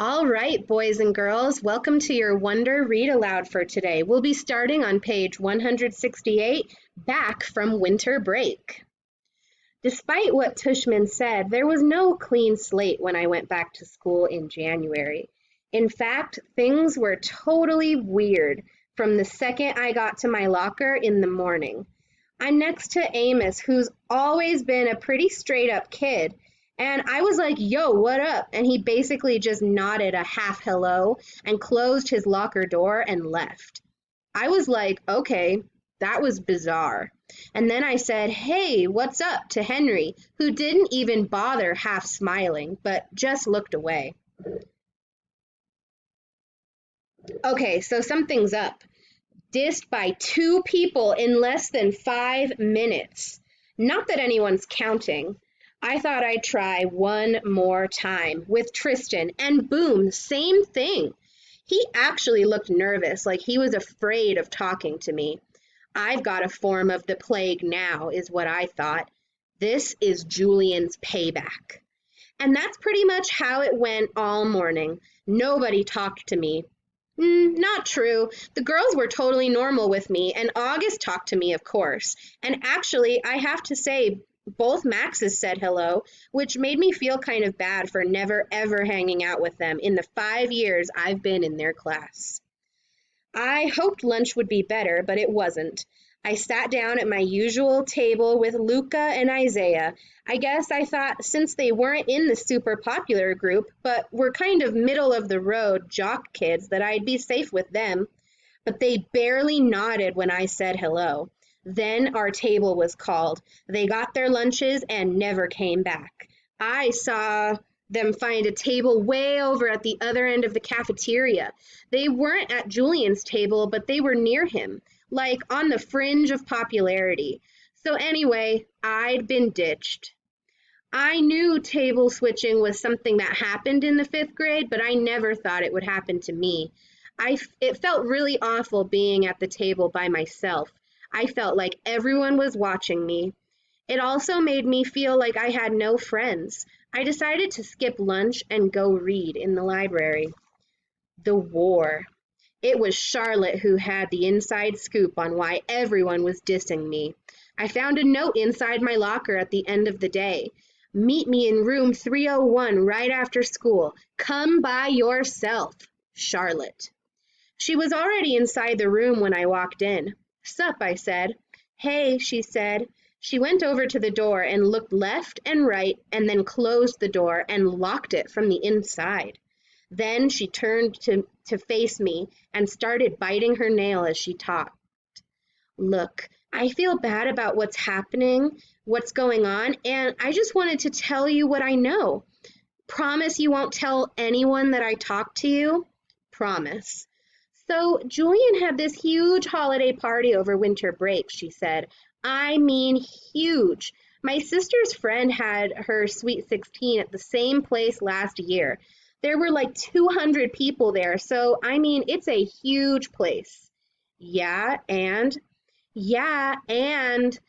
All right, boys and girls, welcome to your Wonder Read Aloud for today. We'll be starting on page 168, Back from Winter Break. Despite what Tushman said, there was no clean slate when I went back to school in January. In fact, things were totally weird from the second I got to my locker in the morning. I'm next to Amos, who's always been a pretty straight-up kid, and I was like, yo, what up? And he basically just nodded a half hello and closed his locker door and left. I was like, okay, that was bizarre. And then I said, hey, what's up to Henry, who didn't even bother half smiling, but just looked away. Okay, so something's up. Dissed by 2 people in less than 5 minutes. Not that anyone's counting. I thought I'd try one more time with Tristan, and boom, same thing. He actually looked nervous, like he was afraid of talking to me. I've got a form of the plague now, is what I thought. This is Julian's payback. And that's pretty much how it went all morning. Nobody talked to me. Not true. The girls were totally normal with me, and August talked to me, of course. And actually, I have to say, both Maxes said hello, which made me feel kind of bad for never ever hanging out with them in the 5 years I've been in their class. I hoped lunch would be better, but it wasn't. I sat down at my usual table with Luca and Isaiah. I guess I thought since they weren't in the super popular group, but were kind of middle of the road jock kids, that I'd be safe with them. But they barely nodded when I said hello. Then our table was called. They got their lunches and never came back. I saw them find a table way over at the other end of the cafeteria. They weren't at Julian's table, but they were near him, like on the fringe of popularity. So anyway, I'd been ditched. I knew table switching was something that happened in the 5th grade, but I never thought it would happen to me. It felt really awful being at the table by myself. I felt like everyone was watching me. It also made me feel like I had no friends. I decided to skip lunch and go read in the library. The war. It was Charlotte who had the inside scoop on why everyone was dissing me. I found a note inside my locker at the end of the day. Meet me in room 301 right after school. Come by yourself, Charlotte. She was already inside the room when I walked in. Sup, I said. Hey, she said. She went over to the door and looked left and right and then closed the door and locked it from the inside. Then she turned to face me and started biting her nail as she talked. Look, I feel bad about what's happening, what's going on, and I just wanted to tell you what I know. Promise you won't tell anyone that I talked to you? Promise. So Julian had this huge holiday party over winter break, she said. I mean huge. My sister's friend had her Sweet 16 at the same place last year. There were like 200 people there, so I mean, it's a huge place. Yeah, and? Yeah, and?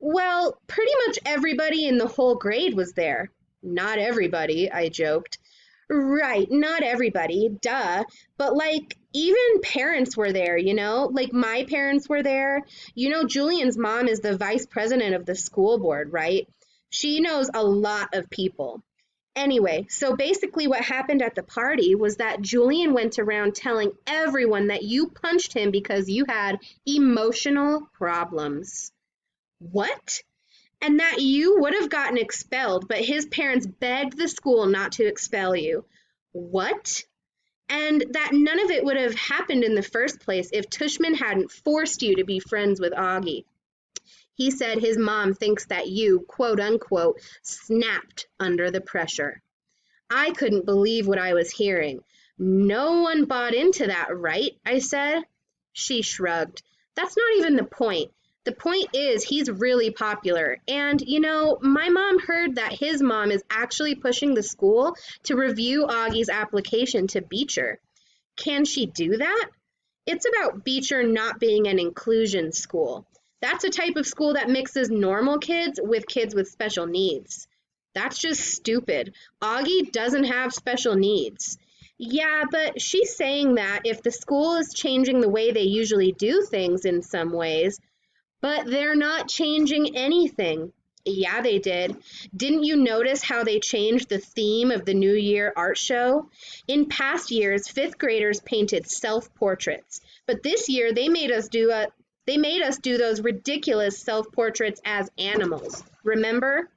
Well, pretty much everybody in the whole grade was there. Not everybody, I joked. Right, not everybody, duh. But like, even parents were there, Like my parents were there. Julian's mom is the vice president of the school board, right? She knows a lot of people. Anyway, so basically what happened at the party was that Julian went around telling everyone that you punched him because you had emotional problems. What? And that you would have gotten expelled, but his parents begged the school not to expel you. What? And that none of it would have happened in the first place if Tushman hadn't forced you to be friends with Augie. He said his mom thinks that you, quote unquote, snapped under the pressure. I couldn't believe what I was hearing. No one bought into that, right? I said. She shrugged. That's not even the point. The point is he's really popular. And, my mom heard that his mom is actually pushing the school to review Augie's application to Beecher. Can she do that? It's about Beecher not being an inclusion school. That's a type of school that mixes normal kids with special needs. That's just stupid. Augie doesn't have special needs. Yeah, but she's saying that if the school is changing the way they usually do things in some ways, but they're not changing anything. Yeah, they did. Didn't you notice how they changed the theme of the New Year art show? In past years, fifth graders painted self-portraits, but this year they made us do those ridiculous self-portraits as animals. Remember?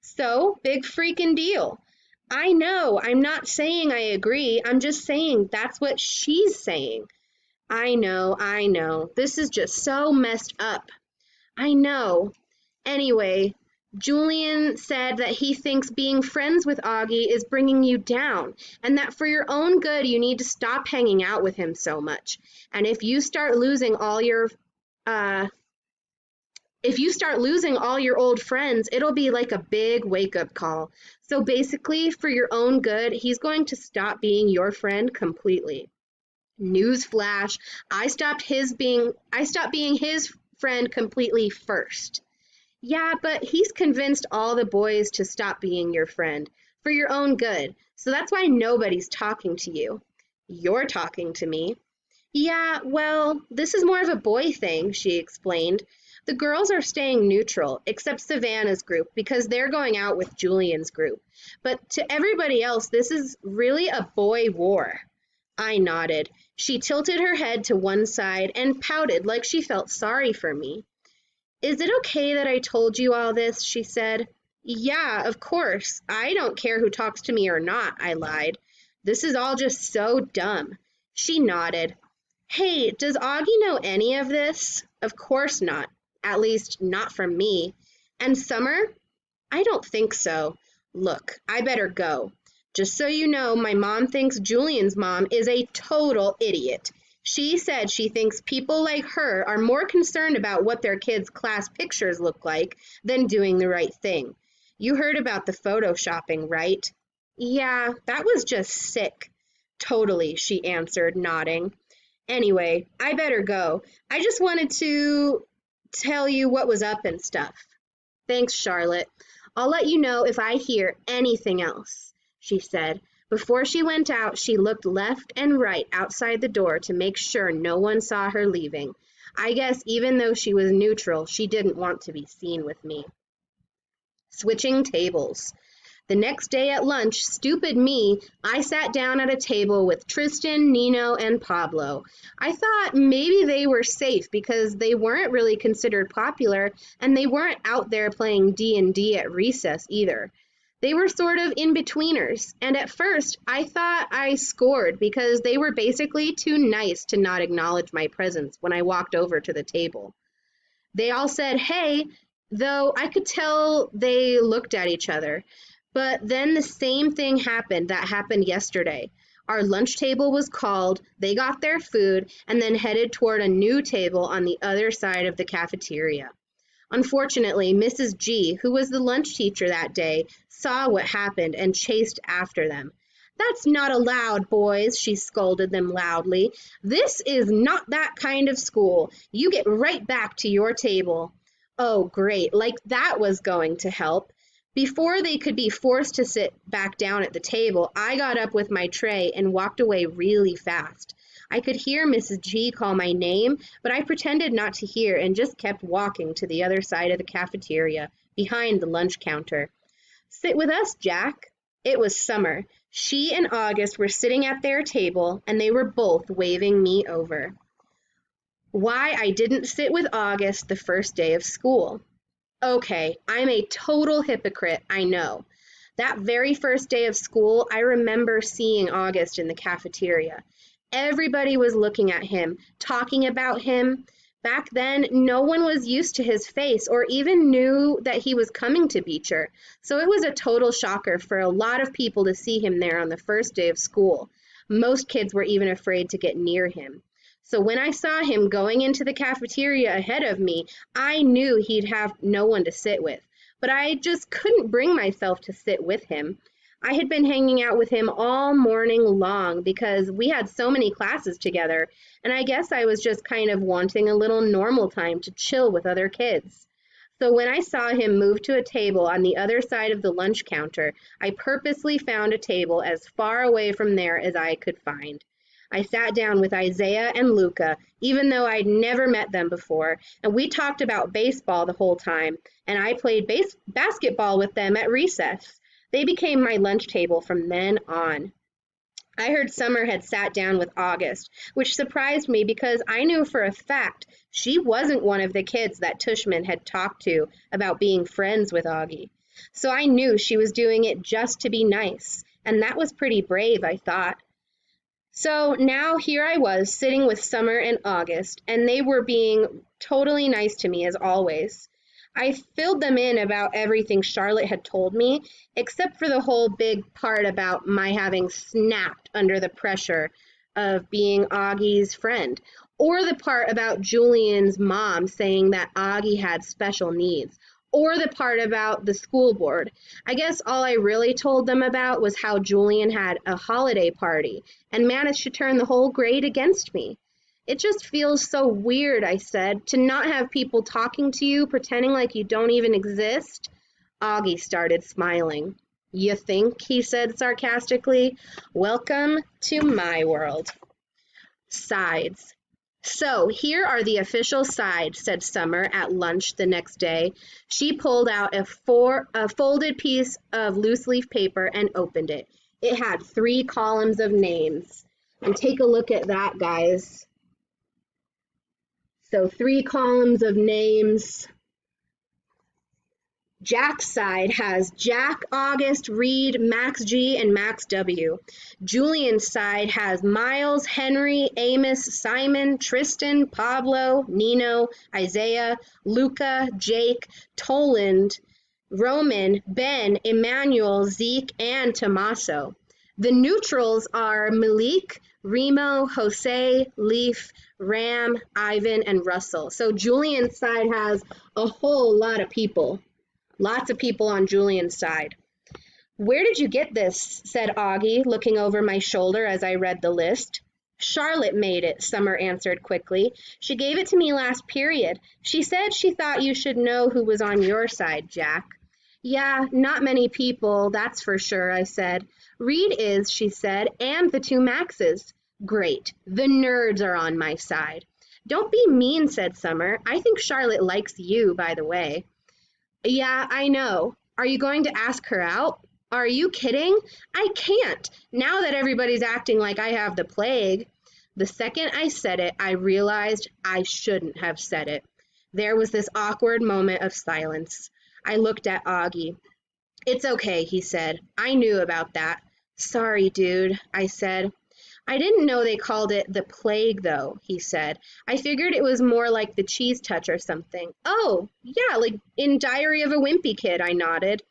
So, big freaking deal. I know, I'm not saying I agree. I'm just saying that's what she's saying. I know. This is just so messed up. I know. Anyway, Julian said that he thinks being friends with Augie is bringing you down, and that for your own good, you need to stop hanging out with him so much. And uh, if you start losing all your old friends, it'll be like a big wake-up call. So basically, for your own good, he's going to stop being your friend completely. Newsflash, I stopped being his friend completely first. Yeah, but he's convinced all the boys to stop being your friend for your own good. So that's why nobody's talking to you. You're talking to me. Yeah, well, this is more of a boy thing, she explained. The girls are staying neutral, except Savannah's group, because they're going out with Julian's group. But to everybody else, this is really a boy war. I nodded. She tilted her head to one side and pouted like she felt sorry for me. Is it okay that I told you all this? She said. Yeah, of course. I don't care who talks to me or not, I lied. This is all just so dumb. She nodded. Hey, does Augie know any of this? Of course not. At least, not from me. And Summer? I don't think so. Look, I better go. Just so you know, my mom thinks Julian's mom is a total idiot. She said she thinks people like her are more concerned about what their kids' class pictures look like than doing the right thing. You heard about the photoshopping, right? Yeah, that was just sick. Totally, she answered, nodding. Anyway, I better go. I just wanted to tell you what was up and stuff. Thanks, Charlotte. I'll let you know if I hear anything else, she said. Before she went out, she looked left and right outside the door to make sure no one saw her leaving. I guess even though she was neutral, she didn't want to be seen with me. Switching tables. The next day at lunch, stupid me, I sat down at a table with Tristan, Nino, and Pablo. I thought maybe they were safe because they weren't really considered popular and they weren't out there playing D&D at recess either. They were sort of in-betweeners, and at first I thought I scored because they were basically too nice to not acknowledge my presence when I walked over to the table. They all said, hey, though I could tell they looked at each other. But then the same thing happened that happened yesterday. Our lunch table was called, they got their food, and then headed toward a new table on the other side of the cafeteria. Unfortunately, Mrs. G, who was the lunch teacher that day, saw what happened and chased after them. That's not allowed, boys, she scolded them loudly. This is not that kind of school. You get right back to your table. Oh, great, like that was going to help. Before they could be forced to sit back down at the table, I got up with my tray and walked away really fast. I could hear Mrs. G call my name, but I pretended not to hear and just kept walking to the other side of the cafeteria, behind the lunch counter. Sit with us, Jack. It was Summer. She and August were sitting at their table, and they were both waving me over. Why I didn't sit with August the first day of school. Okay, I'm a total hypocrite, I know. That very first day of school, I remember seeing August in the cafeteria. Everybody was looking at him, talking about him. Back then, no one was used to his face or even knew that he was coming to Beecher, so it was a total shocker for a lot of people to see him there on the first day of school. Most kids were even afraid to get near him. So when I saw him going into the cafeteria ahead of me, I knew he'd have no one to sit with, but I just couldn't bring myself to sit with him. I had been hanging out with him all morning long because we had so many classes together, and I guess I was just kind of wanting a little normal time to chill with other kids. So when I saw him move to a table on the other side of the lunch counter, I purposely found a table as far away from there as I could find. I sat down with Isaiah and Luca, even though I'd never met them before, and we talked about baseball the whole time, and I played basketball with them at recess. They became my lunch table from then on. I heard Summer had sat down with August, which surprised me because I knew for a fact she wasn't one of the kids that Tushman had talked to about being friends with Augie. So I knew she was doing it just to be nice, and that was pretty brave, I thought. So now here I was sitting with Summer and August, and they were being totally nice to me as always. I filled them in about everything Charlotte had told me, except for the whole big part about my having snapped under the pressure of being Augie's friend, or the part about Julian's mom saying that Augie had special needs, or the part about the school board. I guess all I really told them about was how Julian had a holiday party and managed to turn the whole grade against me. It just feels so weird, I said, to not have people talking to you, pretending like you don't even exist. Augie started smiling. You think? He said sarcastically. Welcome to my world. Sides. So here are the official sides, said Summer at lunch the next day. She pulled out a folded piece of loose leaf paper and opened it. It had 3 columns of names. And take a look at that, guys. So 3 columns of names. Jack's side has Jack, August, Reed, Max G, and Max W. Julian's side has Miles, Henry, Amos, Simon, Tristan, Pablo, Nino, Isaiah, Luca, Jake, Toland, Roman, Ben, Emmanuel, Zeke, and Tommaso. The neutrals are Malik, Remo, Jose, Leaf, Ram, Ivan, and Russell. So Julian's side has a whole lot of people. Lots of people on Julian's side. Where did you get this? Said Augie, looking over my shoulder as I read the list. Charlotte made it, Summer answered quickly. She gave it to me last period. She said she thought you should know who was on your side, Jack. Yeah, not many people, that's for sure, I said. Reed is, she said, and the 2 Maxes. Great. The nerds are on my side. Don't be mean, said Summer. I think Charlotte likes you, by the way. Yeah, I know. Are you going to ask her out? Are you kidding? I can't, now that everybody's acting like I have the plague. The second I said it, I realized I shouldn't have said it. There was this awkward moment of silence. I looked at Augie. It's okay, he said. I knew about that. Sorry, dude, I said. I didn't know they called it the plague, though, he said. I figured it was more like the cheese touch or something. Oh, yeah, like in Diary of a Wimpy Kid, I nodded.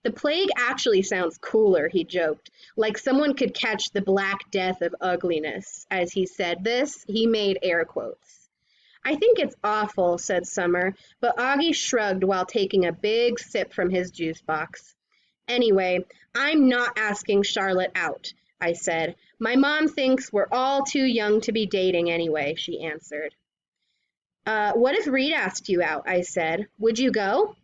The plague actually sounds cooler, he joked, like someone could catch the Black Death of ugliness. As he said this, he made air quotes. I think it's awful, said Summer, but Augie shrugged while taking a big sip from his juice box. Anyway, I'm not asking Charlotte out, I said. My mom thinks we're all too young to be dating anyway, she answered. What if Reed asked you out? I said. Would you go?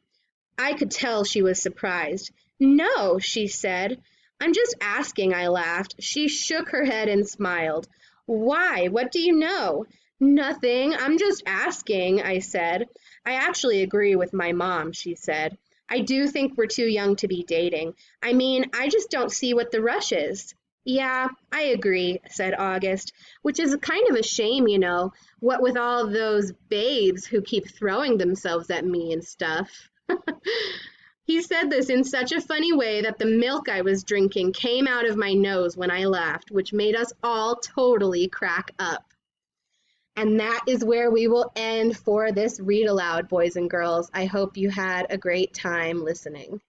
I could tell she was surprised. No, she said. I'm just asking, I laughed. She shook her head and smiled. Why? What do you know? Nothing. I'm just asking, I said. I actually agree with my mom, she said. I do think we're too young to be dating. I mean, I just don't see what the rush is. Yeah, I agree, said August, which is kind of a shame, you know, what with all those babes who keep throwing themselves at me and stuff. He said this in such a funny way that the milk I was drinking came out of my nose when I laughed, which made us all totally crack up. And that is where we will end for this read aloud, boys and girls. I hope you had a great time listening.